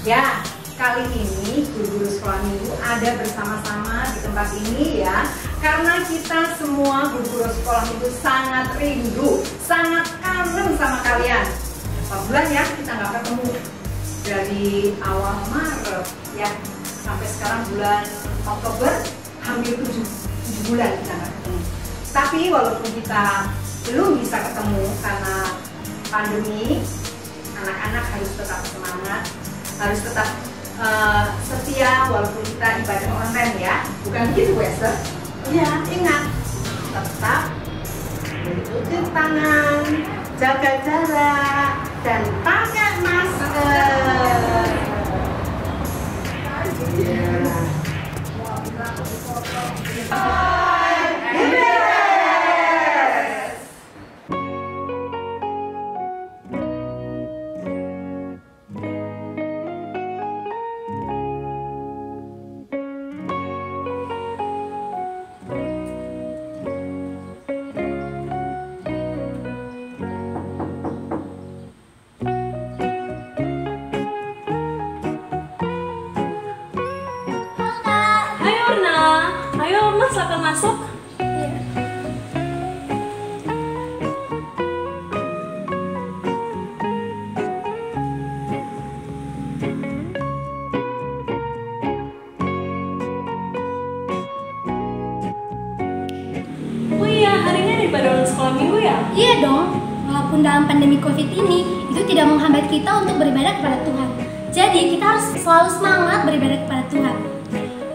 Ya, kali ini guru-guru sekolah minggu ada bersama-sama di tempat ini ya. Karena kita semua guru-guru sekolah minggu sangat rindu, sangat kangen sama kalian. Berapa bulan ya kita nggak ketemu? Dari awal Maret ya, sampai sekarang bulan Oktober, hampir 7 bulan kita nggak ketemu. Tapi walaupun kita belum bisa ketemu karena pandemi, anak-anak harus tetap semangat, harus tetap setia walaupun kita ibadah online ya. Bukan gitu, Wester? Ya, ingat, tetap mencuci tangan, jaga jarak, dan pakai masker. Silakan masuk. Oh iya, hari ini ada ibadah sekolah minggu ya? Iya dong, walaupun dalam pandemi COVID ini, itu tidak menghambat kita untuk beribadah kepada Tuhan. Jadi kita harus selalu semangat beribadah kepada Tuhan.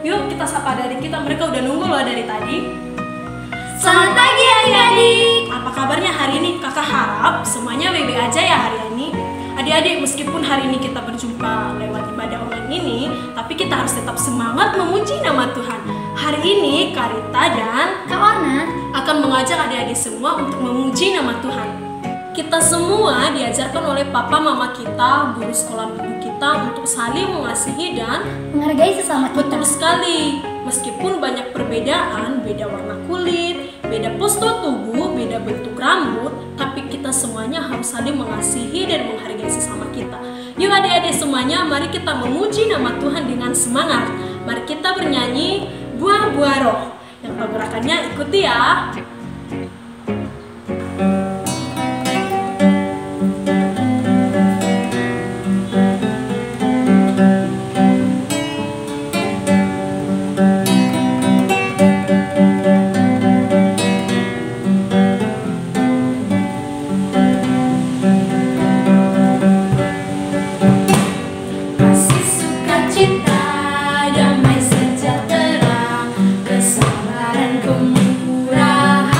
Yuk kita sapa adik kita, mereka udah nunggu loh dari tadi. Selamat pagi adik-adik. Apa kabarnya hari ini? Kakak harap semuanya baik-baik aja ya hari ini. Adik-adik, meskipun hari ini kita berjumpa lewat ibadah online ini, tapi kita harus tetap semangat memuji nama Tuhan. Hari ini Karita dan Kak Orna akan mengajak adik-adik semua untuk memuji nama Tuhan. Kita semua diajarkan oleh papa mama kita, guru sekolah minggu kita untuk saling mengasihi dan menghargai sesama kita. Betul sekali. Meskipun banyak perbedaan, beda warna kulit, beda postur tubuh, beda bentuk rambut, tapi kita semuanya harus saling mengasihi dan menghargai sesama kita. Yuk adik-adik semuanya, mari kita memuji nama Tuhan dengan semangat. Mari kita bernyanyi Buah-buah Roh. Yang pergerakannya ikuti ya. Kesabaran, kemurahan,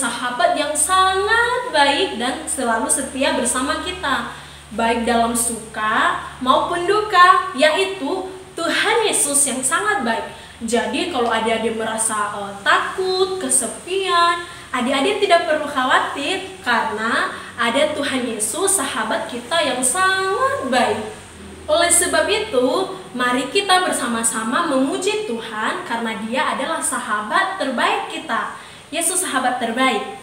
sahabat yang sangat baik dan selalu setia bersama kita, baik dalam suka maupun duka, yaitu Tuhan Yesus yang sangat baik. Jadi kalau adik-adik merasa takut, kesepian, adik-adik tidak perlu khawatir karena ada Tuhan Yesus, sahabat kita yang sangat baik. Oleh sebab itu, mari kita bersama-sama memuji Tuhan karena Dia adalah sahabat terbaik kita. Yesus sahabat terbaik.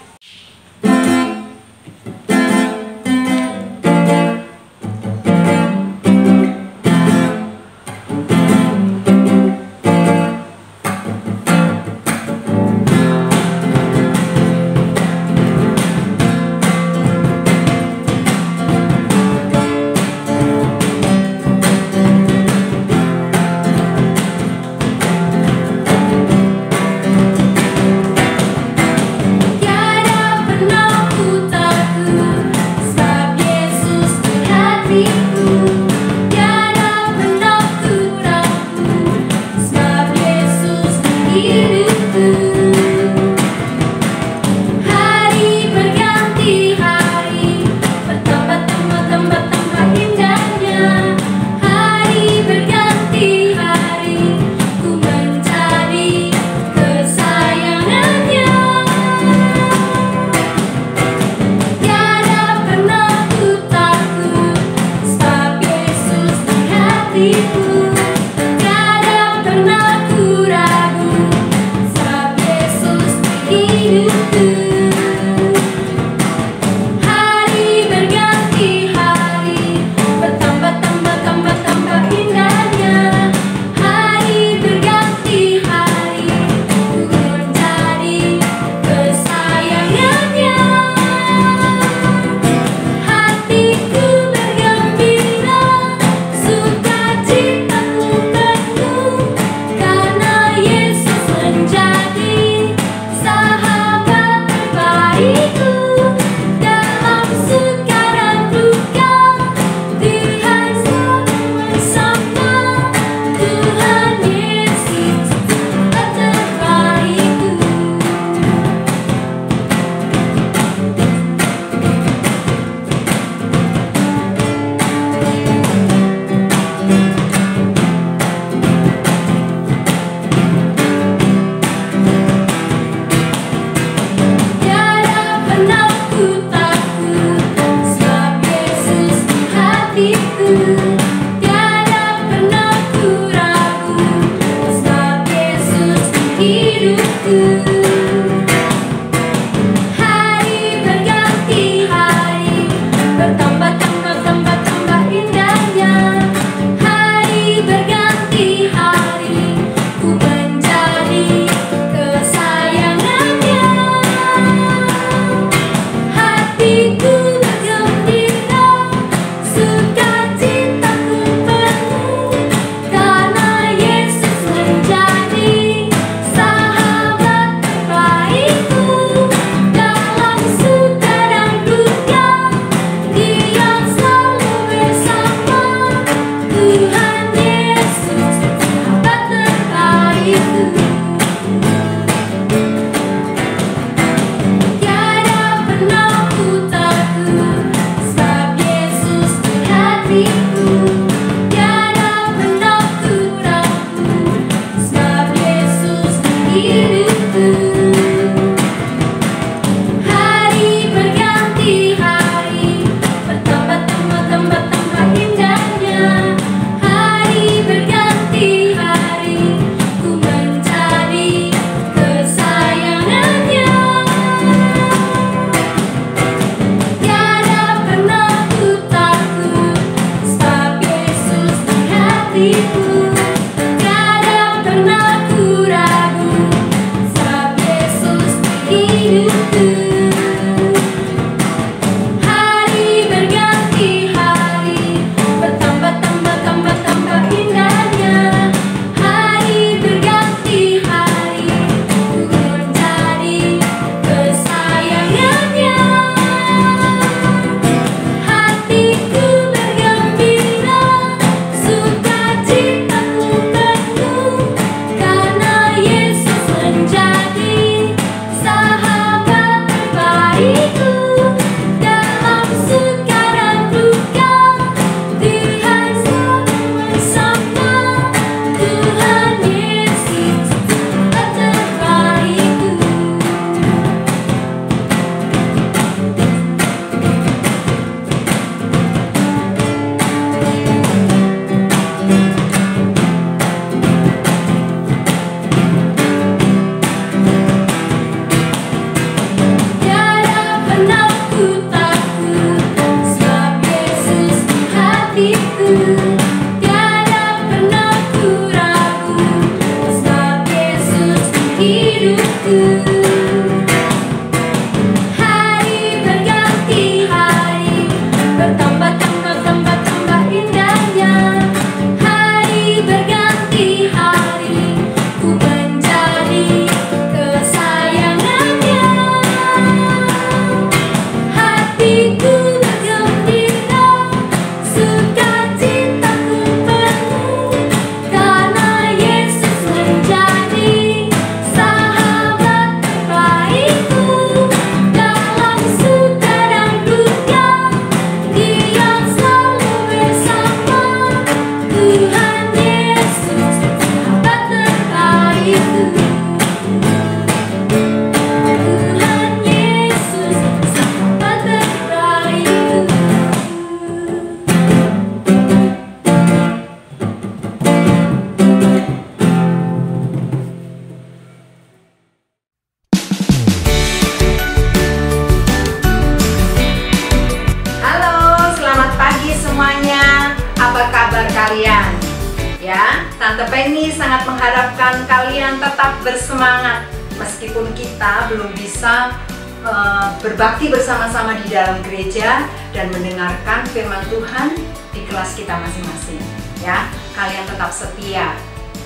Hatiku bergembira, sukacita Ya, Tante Penny sangat mengharapkan kalian tetap bersemangat meskipun kita belum bisa berbakti bersama-sama di dalam gereja dan mendengarkan firman Tuhan di kelas kita masing-masing. Ya, kalian tetap setia.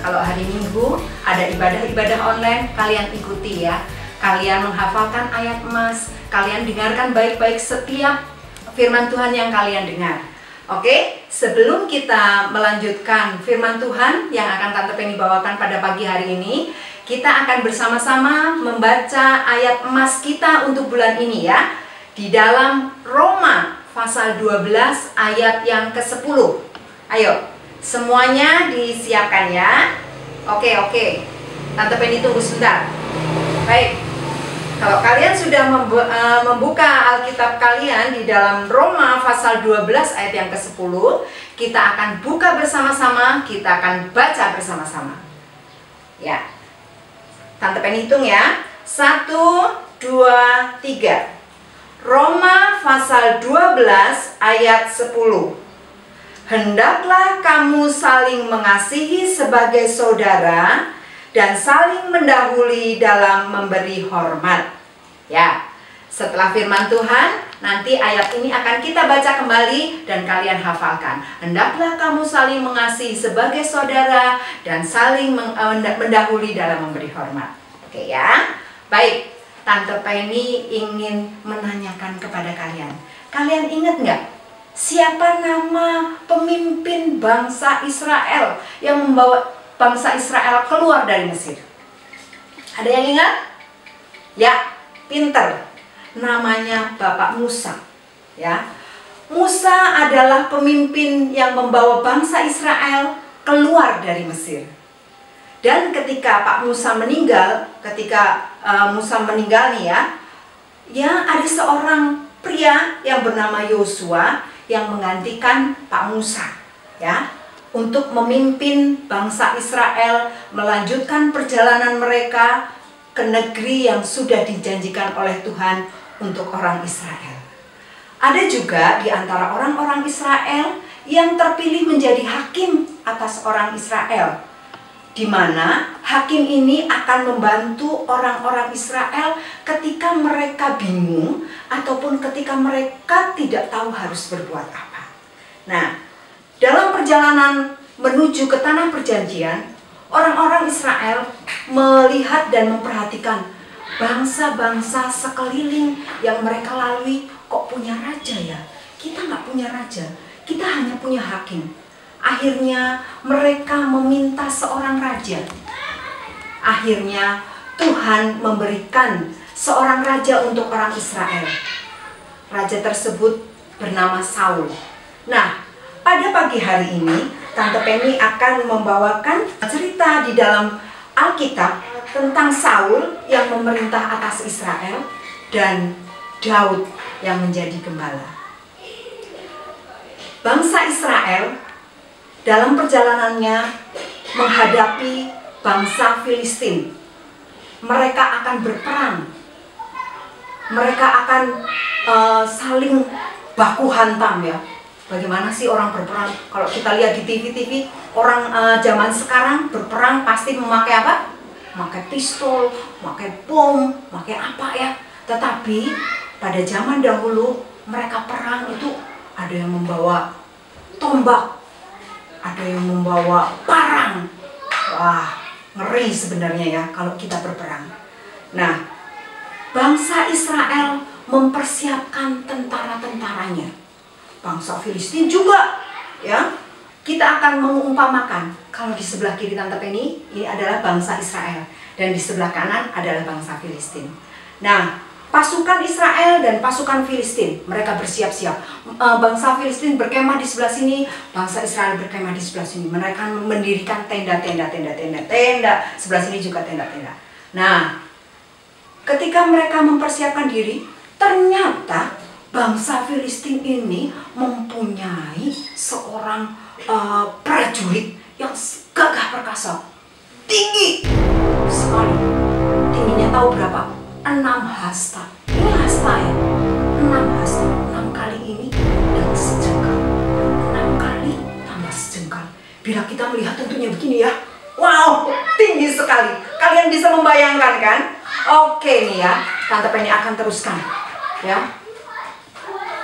Kalau hari Minggu ada ibadah-ibadah online, kalian ikuti ya. Kalian menghafalkan ayat emas, kalian dengarkan baik-baik setiap firman Tuhan yang kalian dengar. Oke, sebelum kita melanjutkan firman Tuhan yang akan Tante Penny bawakan pada pagi hari ini, kita akan bersama-sama membaca ayat emas kita untuk bulan ini ya. Di dalam Roma pasal 12 ayat yang ke-10. Ayo, semuanya disiapkan ya. Oke. Tante Penny tunggu sebentar. Baik. Kalau kalian sudah membuka Alkitab kalian di dalam Roma pasal 12 ayat yang ke-10, kita akan buka bersama-sama, kita akan baca bersama-sama. Ya. Tante Penny hitung ya. 1, 2, 3. Roma pasal 12 ayat 10. Hendaklah kamu saling mengasihi sebagai saudara dan saling mendahului dalam memberi hormat. Ya, setelah firman Tuhan, nanti ayat ini akan kita baca kembali dan kalian hafalkan. Hendaklah kamu saling mengasihi sebagai saudara dan saling mendahului dalam memberi hormat. Oke ya, baik. Tante Penny ingin menanyakan kepada kalian. Kalian ingat nggak? Siapa nama pemimpin bangsa Israel yang membawa bangsa Israel keluar dari Mesir? Ada yang ingat? Ya, pinter. Namanya Bapak Musa. Ya, Musa adalah pemimpin yang membawa bangsa Israel keluar dari Mesir. Dan ketika Pak Musa meninggal, Musa meninggal nih ya ada seorang pria yang bernama Yosua yang menggantikan Pak Musa ya, untuk memimpin bangsa Israel melanjutkan perjalanan mereka ke negeri yang sudah dijanjikan oleh Tuhan untuk orang Israel. Ada juga di antara orang-orang Israel yang terpilih menjadi hakim atas orang Israel, di mana hakim ini akan membantu orang-orang Israel ketika mereka bingung ataupun ketika mereka tidak tahu harus berbuat apa. Nah, dalam perjalanan menuju ke tanah perjanjian, orang-orang Israel melihat dan memperhatikan bangsa-bangsa sekeliling yang mereka lalui. Kok punya raja ya? Kita nggak punya raja, kita hanya punya hakim. Akhirnya mereka meminta seorang raja. Akhirnya Tuhan memberikan seorang raja untuk orang Israel. Raja tersebut bernama Saul. Nah, pada pagi hari ini Tante Penny akan membawakan cerita di dalam Alkitab tentang Saul yang memerintah atas Israel dan Daud yang menjadi gembala. Bangsa Israel dalam perjalanannya menghadapi bangsa Filistin, mereka akan berperang. Mereka akan saling baku hantam ya. Bagaimana sih orang berperang? Kalau kita lihat di TV-TV, orang zaman sekarang berperang pasti memakai apa? Memakai pistol, memakai bom, memakai apa ya? Tetapi pada zaman dahulu mereka perang itu ada yang membawa tombak, ada yang membawa parang. Wah, ngeri sebenarnya ya kalau kita berperang. Nah, bangsa Israel mempersiapkan tentara-tentaranya. Bangsa Filistin juga ya. Kita akan mengumpamakan, kalau di sebelah kiri Tante Penny ini adalah bangsa Israel dan di sebelah kanan adalah bangsa Filistin. Nah, pasukan Israel dan pasukan Filistin mereka bersiap-siap. Bangsa Filistin berkemah di sebelah sini, bangsa Israel berkemah di sebelah sini. Mereka mendirikan tenda-tenda, sebelah sini juga tenda-tenda. Nah, ketika mereka mempersiapkan diri, ternyata bangsa Filistin ini mempunyai seorang prajurit yang gagah perkasa, tinggi sekali. Tingginya tahu berapa? 6 hasta. Ini hasta ya, 6 hasta. 6 kali ini dan sejengkal, 6 kali tambah sejengkal. bila kita melihat tentunya begini ya. Wow, tinggi sekali. Kalian bisa membayangkan kan? Oke nih ya, Tante Penny akan teruskan ya.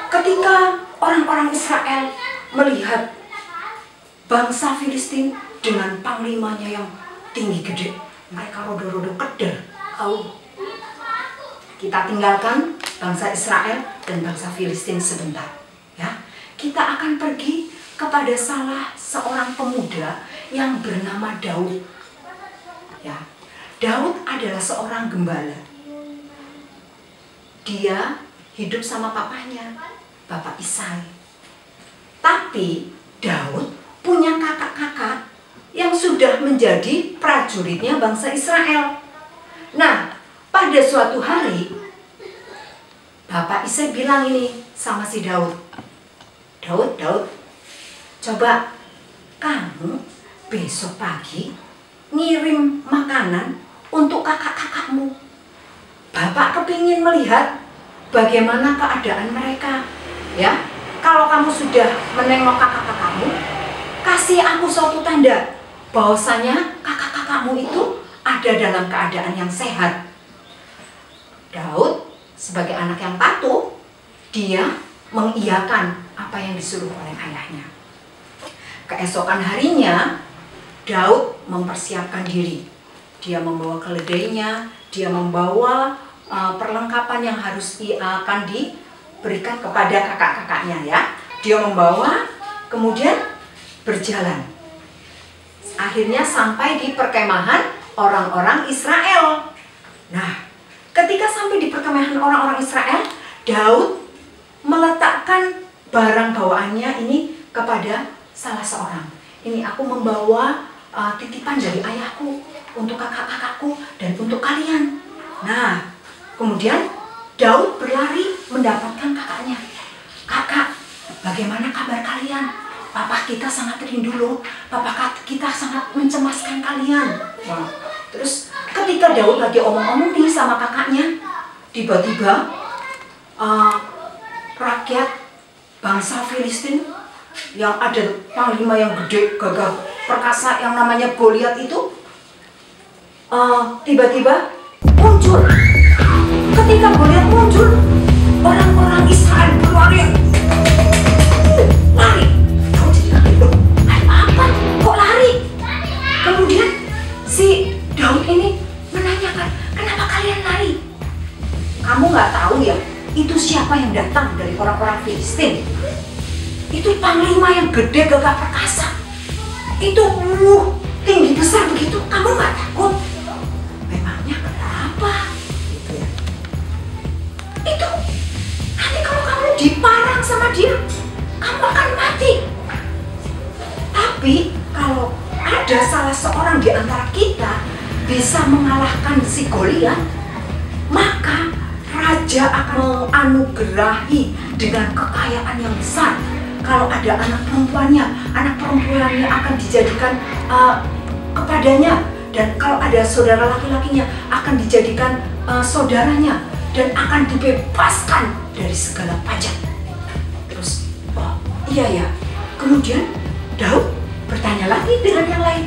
Ketika orang-orang Israel melihat bangsa Filistin dengan panglimanya yang tinggi gede, mereka rodo-rodo keder. Kita tinggalkan bangsa Israel dan bangsa Filistin sebentar ya. Kita akan pergi kepada salah seorang pemuda yang bernama Daud ya. Daud adalah seorang gembala. Dia hidup sama papanya, Bapak Isai. Tapi Daud punya kakak-kakak yang sudah menjadi prajuritnya bangsa Israel. Nah, pada suatu hari Bapak Isai bilang ini sama si Daud. Daud, coba kamu besok pagi ngirim makanan untuk kakak-kakakmu. Bapak kepingin melihat bagaimana keadaan mereka. Ya, kalau kamu sudah menengok kakak-kakakmu, kasih aku suatu tanda bahwasanya kakak-kakakmu itu ada dalam keadaan yang sehat. Daud sebagai anak yang patuh, dia mengiyakan apa yang disuruh oleh ayahnya. Keesokan harinya, Daud mempersiapkan diri. Dia membawa keledainya, dia membawa perlengkapan yang harus akan diberikan kepada kakak-kakaknya ya. Dia membawa, kemudian berjalan. Akhirnya sampai di perkemahan orang-orang Israel. Nah, ketika sampai di perkemahan orang-orang Israel, Daud meletakkan barang bawaannya ini kepada salah seorang. Ini aku membawa titipan dari ayahku untuk kakak-kakakku dan untuk kalian. Nah, kemudian Daud berlari mendapatkan kakaknya. Kakak, bagaimana kabar kalian? Papa kita sangat rindu loh. Papa kita sangat mencemaskan kalian. Nah, terus ketika Daud lagi omong-omong nih sama kakaknya, tiba-tiba rakyat bangsa Filistin yang ada panglima yang gede, gagah, perkasa yang namanya Goliat itu tiba-tiba muncul. Ketika Goliat muncul, orang-orang Israel berlari. Lari. Kamu jadi lari loh. Apa? Kok lari? Kemudian si Daud ini menanyakan, kenapa kalian lari? Kamu nggak tahu ya, itu siapa yang datang dari orang-orang Filistin? Itu panglima yang gede, gagah perkasa. Itu tinggi besar begitu. Kamu nggak takut? Memangnya kenapa? Gitu ya. Itu nanti kalau kamu diparang sama dia, kamu akan mati. Tapi kalau ada salah seorang di antara kita bisa mengalahkan si Goliat, maka raja akan menganugerahi dengan kekayaan yang besar. Kalau ada anak perempuannya akan dijadikan kepadanya, dan kalau ada saudara laki-lakinya akan dijadikan saudaranya, dan akan dibebaskan dari segala pajak. Terus, oh iya ya. Kemudian Daud bertanya lagi dengan yang lain.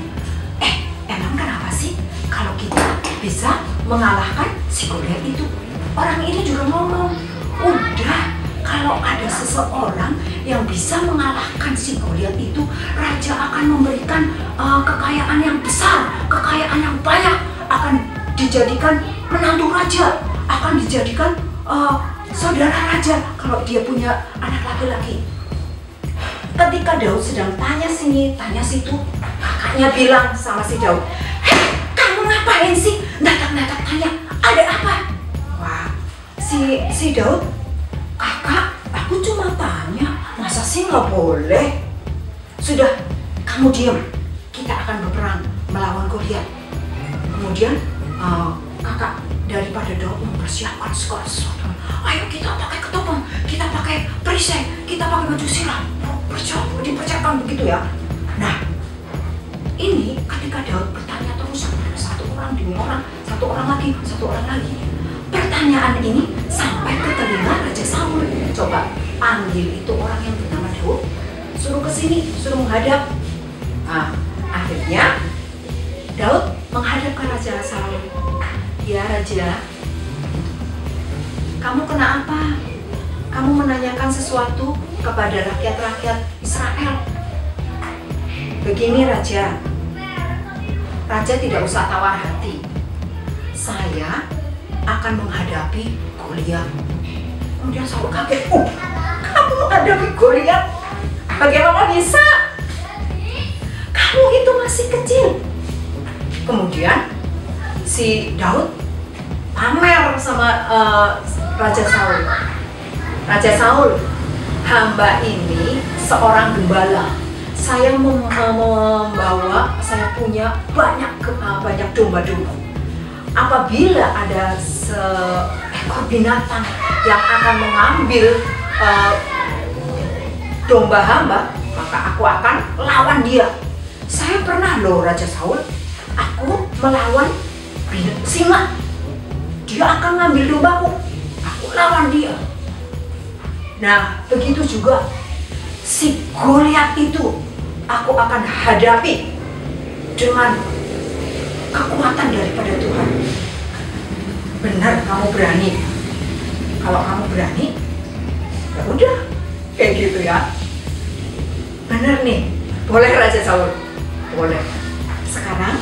Emang kenapa sih kalau kita bisa mengalahkan si Goliat itu? Orang ini juga ngomong, udah, kalau ada seseorang yang bisa mengalahkan si Goliat itu, raja akan memberikan kekayaan yang besar, kekayaan yang banyak, akan dijadikan menantu raja, akan dijadikan saudara raja kalau dia punya anak laki-laki. Ketika Daud sedang tanya sini, tanya situ, kakaknya bilang sama si Daud, kamu ngapain sih? Natak-natak tanya, ada apa? Wah, si Daud, kakak, aku cuma tanya, masa sih nggak boleh? Sudah, kamu diam, kita akan berperang melawan Goliat. Kemudian kakak daripada Daud mempersiapkan segala sesuatu. Ayo kita pakai ketopong, kita pakai perisai, kita pakai baju siram, dipersiapkan begitu ya. Nah, ini ketika Daud bertanya terus satu orang demi orang, satu orang lagi. Pertanyaan ini sampai ke telinga Raja Saul. Coba panggil itu orang yang bernama Daud, suruh ke sini, suruh menghadap. Nah, akhirnya Daud menghadap ke Raja Saul. Ya Raja, kamu kenapa? Kamu menanyakan sesuatu kepada rakyat-rakyat Israel. Begini Raja, Raja tidak usah tawar hati. Saya akan menghadapi Goliat. Kemudian Saul kaget. Kamu menghadapi Goliat? Bagaimana bisa? Kamu itu masih kecil. Kemudian si Daud pamer sama Raja Saul. Raja Saul, hamba ini seorang gembala. Saya saya punya banyak domba-domba. Apabila ada seekor binatang yang akan mengambil domba hamba, maka aku akan lawan dia. Saya pernah loh Raja Saul, aku melawan singa. Dia akan ngambil dombaku, aku lawan dia. Nah, begitu juga si Goliat itu aku akan hadapi dengan kekuatan daripada Tuhan. Benar kamu berani. Kalau kamu berani, ya udah kayak gitu ya. Benar nih, boleh Raja Saul, boleh. Sekarang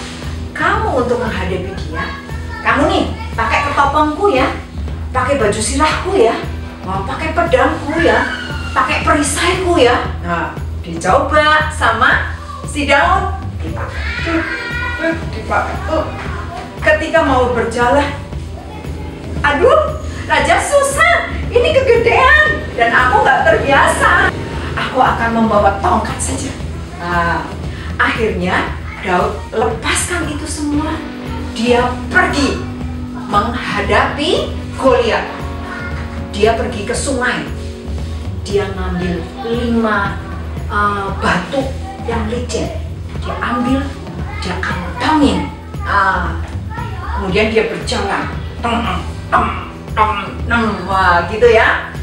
kamu untuk menghadapi dia, kamu nih pakai ketopongku ya, pakai baju sirahku ya, pakai pedangku ya, pakai perisaiku ya. Nah, dicoba sama si Daud, dipakai. Ketika mau berjalan, aduh, Raja susah, ini kegedean dan aku nggak terbiasa. Aku akan membawa tongkat saja. Nah, akhirnya Daud lepaskan itu semua. Dia pergi menghadapi Goliat. Dia pergi ke sungai. Dia ngambil 5 batu yang licin. Dia ambil, dia kantongin. Kemudian dia berjalan. Wah, gitu ya.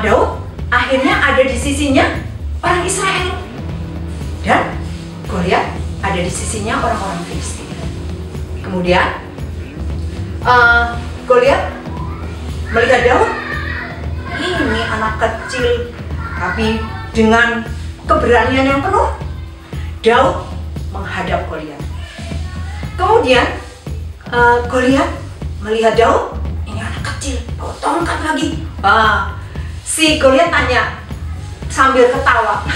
Daud akhirnya ada di sisinya orang Israel. Dan Goliat ada di sisinya orang-orang Filistin. Kemudian Goliat melihat Daud, ini anak kecil tapi dengan keberanian yang penuh, Daud menghadap Goliat. Kemudian Goliat melihat Daud, ini anak kecil bawa tongkat lagi. Si Goliat tanya sambil ketawa,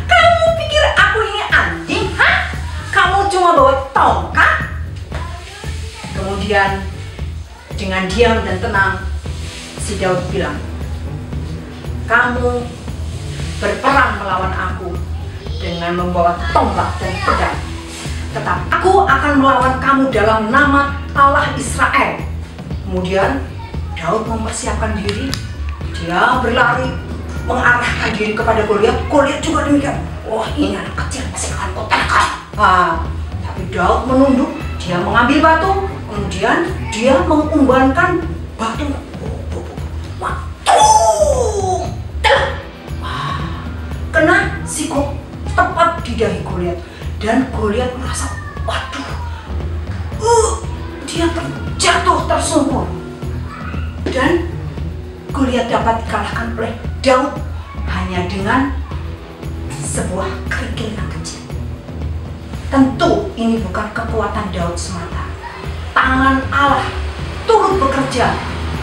kamu pikir aku ini anjing? Hah? Kamu cuma bawa tongkat? Kemudian dengan diam dan tenang si Daud bilang, kamu berperang melawan aku dengan membawa tombak dan pedang, tetapi aku akan melawan kamu dalam nama Allah Israel. Kemudian Daud mempersiapkan diri, dia berlari mengarahkan diri kepada Goliat. Goliat juga demikian. Wah, ini anak kecil masih akan kotakan. Tapi Daud menunduk, dia mengambil batu, kemudian dia mengumbankan batu. Kena sikut tepat di dahi Goliat, dan Goliat merasa, waduh, dia terjatuh tersungkur. Dan Goliat dapat dikalahkan oleh Daud hanya dengan sebuah kerikil yang kecil. Tentu ini bukan kekuatan Daud semata. Tangan Allah turut bekerja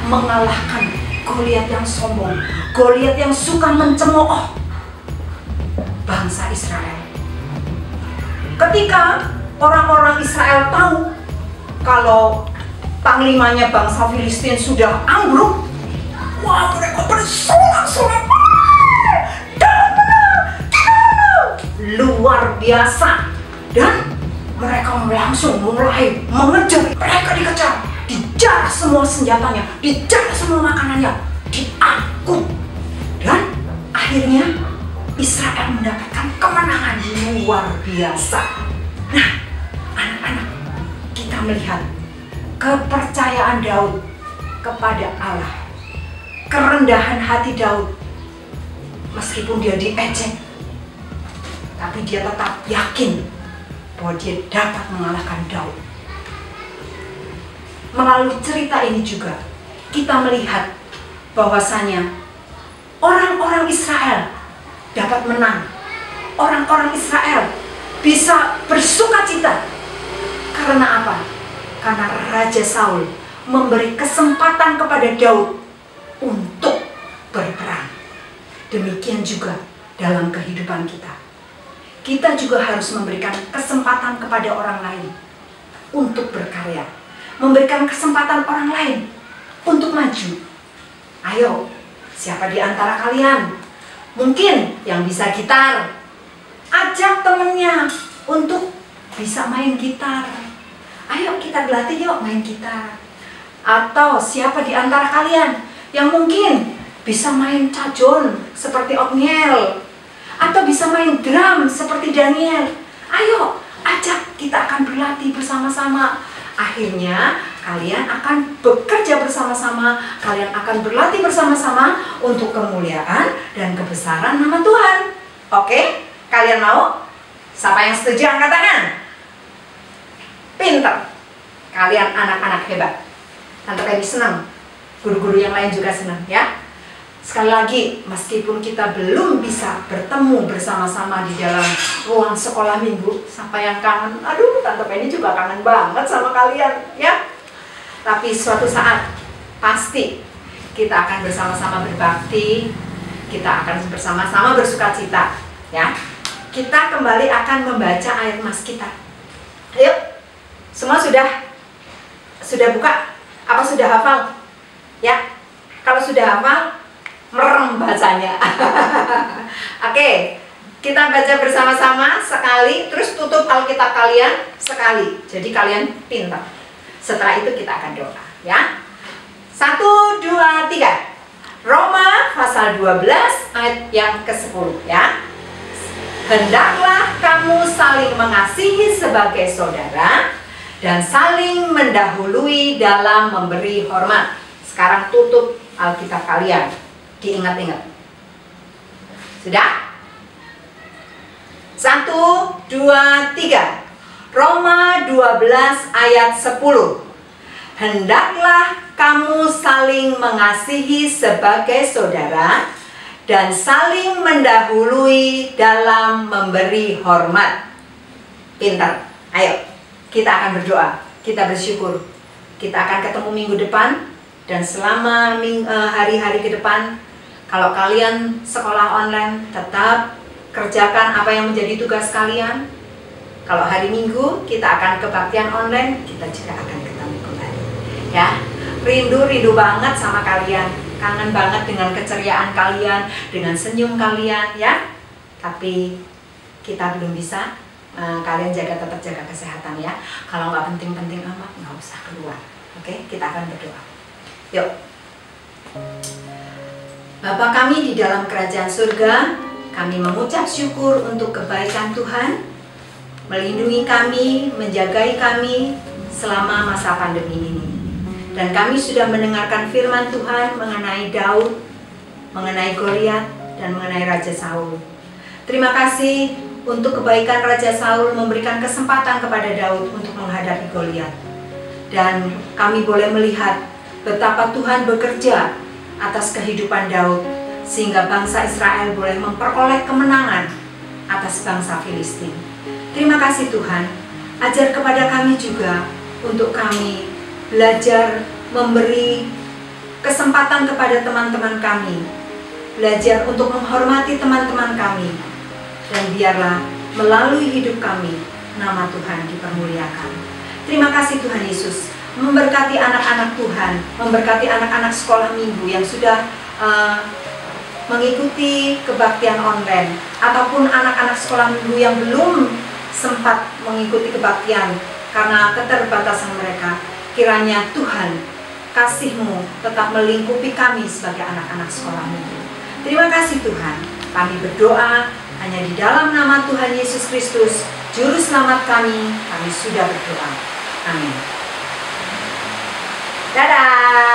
mengalahkan Goliat yang sombong, Goliat yang suka mencemooh bangsa Israel. Ketika orang-orang Israel tahu kalau panglimanya bangsa Filistin sudah ambruk, wah, mereka bersorak-sorak, luar biasa. Dan mereka langsung mulai mengejar. Mereka dikejar, dijar semua senjatanya, dijar semua makanannya, diangkut. Dan akhirnya Israel mendapatkan kemenangan luar biasa. Nah, anak-anak, kita melihat kepercayaan Daud kepada Allah, kerendahan hati Daud, meskipun dia diejek, tapi dia tetap yakin bahwa dia dapat mengalahkan Daud. Melalui cerita ini juga kita melihat bahwasanya orang-orang Israel dapat menang. Orang-orang Israel bisa bersukacita. Karena apa? Karena Raja Saul memberi kesempatan kepada Daud untuk berperang. Demikian juga dalam kehidupan kita. Kita juga harus memberikan kesempatan kepada orang lain untuk berkarya. Memberikan kesempatan orang lain untuk maju. Ayo, siapa di antara kalian mungkin yang bisa gitar, ajak temennya untuk bisa main gitar. Ayo kita berlatih yuk main gitar. Atau siapa di antara kalian yang mungkin bisa main cajon seperti Otniel, atau bisa main drum seperti Daniel. Ayo, ajak, kita akan berlatih bersama-sama. Akhirnya kalian akan bekerja bersama-sama, kalian akan berlatih bersama-sama untuk kemuliaan dan kebesaran nama Tuhan. Oke? Kalian mau? Siapa yang setuju angkat tangan? Pinter. Kalian anak-anak hebat. Tante Penny senang. Guru-guru yang lain juga senang ya. Sekali lagi, meskipun kita belum bisa bertemu bersama-sama di dalam ruang sekolah minggu, siapa yang kangen? Aduh, Tante Penny juga kangen banget sama kalian ya. Tapi suatu saat pasti kita akan bersama-sama berbakti, kita akan bersama-sama bersukacita ya. Kita kembali akan membaca ayat mas kita. Ayo, semua sudah buka? Apa sudah hafal? Ya, kalau sudah hafal, merem bacanya. Oke, kita baca bersama-sama sekali, terus tutup Alkitab kalian sekali. Jadi kalian pintar. Setelah itu kita akan doa ya. 1, 2, 3. Roma pasal 12 ayat yang ke-10 ya. Hendaklah kamu saling mengasihi sebagai saudara dan saling mendahului dalam memberi hormat. Sekarang tutup Alkitab kalian. Diingat-ingat. Sudah? 1, 2, 3. Roma 12 ayat 10. Hendaklah kamu saling mengasihi sebagai saudara dan saling mendahului dalam memberi hormat. Pintar. Ayo, kita akan berdoa. Kita bersyukur. Kita akan ketemu minggu depan. Dan selama hari-hari ke depan, kalau kalian sekolah online, tetap kerjakan apa yang menjadi tugas kalian. Kalau hari Minggu kita akan kebaktian online, kita juga akan ketemu kembali. Ya, rindu banget sama kalian, kangen banget dengan keceriaan kalian, dengan senyum kalian, ya. Tapi kita belum bisa. Kalian tetap jaga kesehatan ya. Kalau nggak penting-penting amat, nggak usah keluar. Oke, kita akan berdoa. Yuk. Bapa kami di dalam kerajaan surga, kami mengucap syukur untuk kebaikan Tuhan, melindungi kami, menjagai kami selama masa pandemi ini. Dan kami sudah mendengarkan firman Tuhan mengenai Daud, mengenai Goliat, dan mengenai Raja Saul. Terima kasih untuk kebaikan Raja Saul memberikan kesempatan kepada Daud untuk menghadapi Goliat. Dan kami boleh melihat betapa Tuhan bekerja atas kehidupan Daud, sehingga bangsa Israel boleh memperoleh kemenangan atas bangsa Filistin. Terima kasih Tuhan, ajar kepada kami juga untuk kami belajar memberi kesempatan kepada teman-teman kami, belajar untuk menghormati teman-teman kami, dan biarlah melalui hidup kami nama Tuhan dipermuliakan. Terima kasih Tuhan Yesus, memberkati anak-anak Tuhan, memberkati anak-anak sekolah minggu yang sudah mengikuti kebaktian online, ataupun anak-anak sekolah minggu yang belum sempat mengikuti kebaktian karena keterbatasan mereka. Kiranya Tuhan, kasih-Mu tetap melingkupi kami sebagai anak-anak sekolah minggu. Terima kasih Tuhan, kami berdoa hanya di dalam nama Tuhan Yesus Kristus, Juru Selamat kami sudah berdoa. Amin. Dadah.